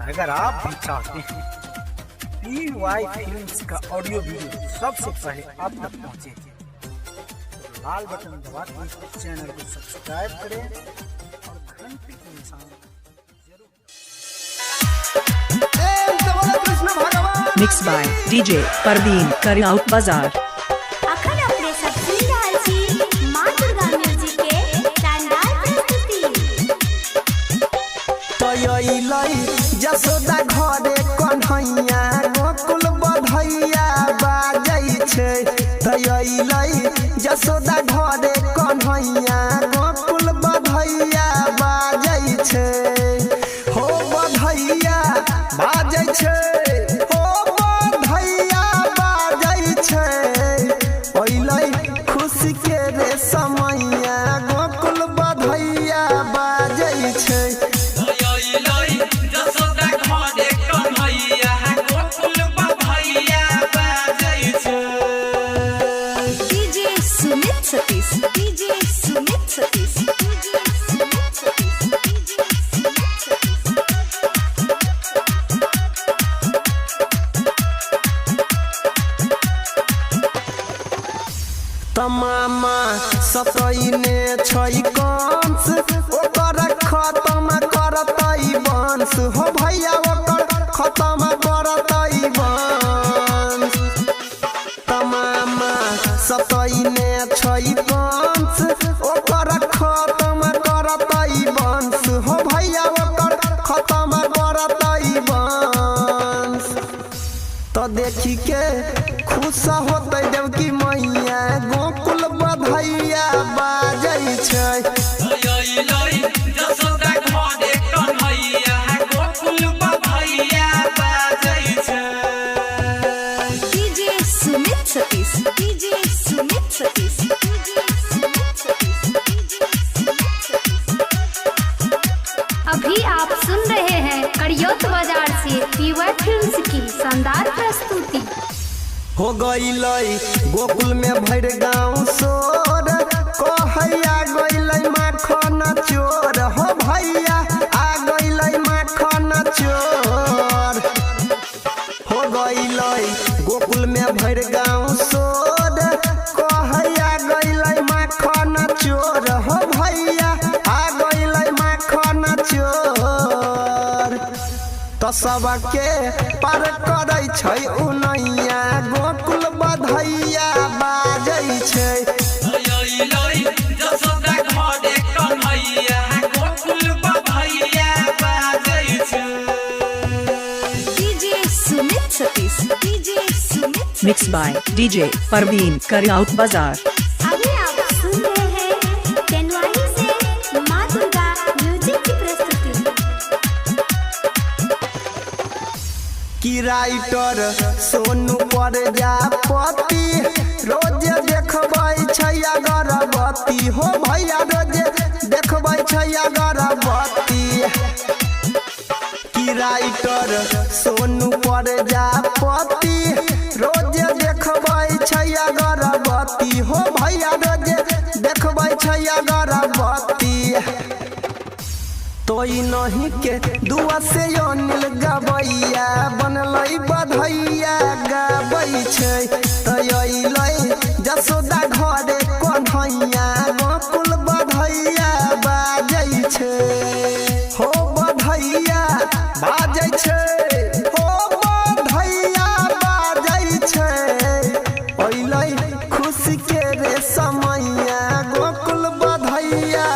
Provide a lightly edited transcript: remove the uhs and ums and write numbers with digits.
अगर आप भी चाहते हैं PY फिल्म्स का ऑडियो वीडियो सबसे पहले आप तक पहुंचे, तो लाल बटन दबा के चैनल को सब्सक्राइब करें और घंटी के निशान जरूर। मिक्स बाय DJ परवीन करियाउट बाजार। अखन अपने सब सुन रहल छी मां दुर्गा म्यूजिक के शानदार प्रस्तुति। तयलै जसोदा घरे कन्हैया गोकुल बधैया बाजै छै। तयलै जसोदा घरे कन्हैया गोकुल बधैया बाजै छै। हो बधैया बाजै छै, हो बधैया बाजै छै। ओइलै खुशी के रे समैया गोकुल बधैया बाजै छै। तमामा सतैने छै कंस, ओकर खत्म करतै वंश। हो भैया ओकर खत्म करतै वंश। तमामा सतैने छै कंस, ओकर खत्म करतै वंश। हो भैया ओकर खत्म करतै वंश। तो देखी के खुश होतै देवकी मैया गोकुल बधैया बाजै छै। अभी आप सुन रहे हैं करियौत बाजार से PY फिल्म्स की शानदार प्रस्तुति। हो गईलै गोकुल में भर गाँव शोर, कहैया गईलै माखन चोर। हो भैया आ गईलै माखन चोर। हो गईलै गोकुल में भर गाँव शोर, कहैया गईलै माखन चोर। हो भैया आ गईलै माखन चोर। तो सबके पार करै छै उनैया गोकुल बधैया बाजै छै। मिक्स बाय DJ परवीन करियाउट बाजार। अभी आप सुन रहे हैं तेनवानी से मां दुर्गा म्यूजिक की प्रस्तुति। की राइटर सोनू प्रजापति रोज देखबै छै अगरबत्ती। हो भैया रोज देखबै छै अगरबत्ती। की राइटर सोनू प्रजापति रोज देखबै छै अगरबत्ती। हो भैया रोज देखबै छै अगरबत्ती। तोई नहीं के दुआ से अनिल गबैया बनलै बधैया गाबै छै। तयलै जसोदा घरे कन्हैया गोकुल बधैया बाजै छै। हो बधैया बाजै छै, हो बधैया बाजै छै। ओइलै खुशी के रे समैया गोकुल बधैया